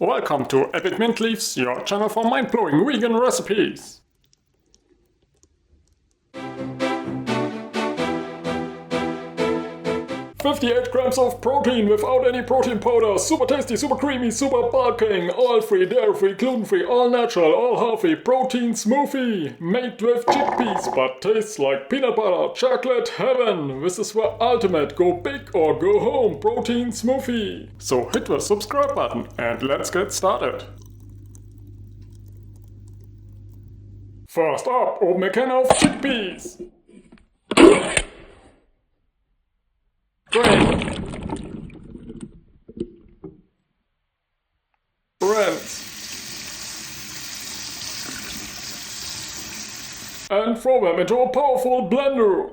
Welcome to Epic Mint Leaves, your channel for mind-blowing vegan recipes. 58 grams of protein without any protein powder, super tasty, super creamy, super bulking, oil-free, dairy-free, gluten-free, all-natural, all-healthy protein smoothie, made with chickpeas but tastes like peanut butter, chocolate heaven. This is the ultimate go big or go home protein smoothie. So hit the subscribe button and let's get started. First up, open a can of chickpeas. Drain. Rinse. And throw them into a powerful blender.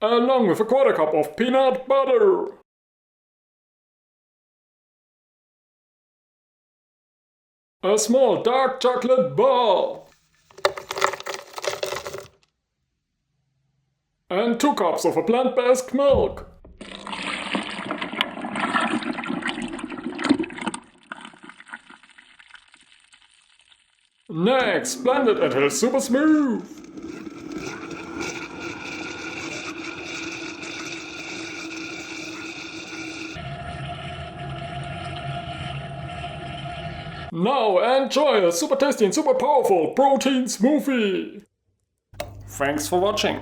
Along with a quarter cup of peanut butter. A small dark chocolate bar. And 2 cups of a plant-based milk. Next, blend it until super smooth. Now enjoy a super tasty and super powerful protein smoothie. Thanks for watching.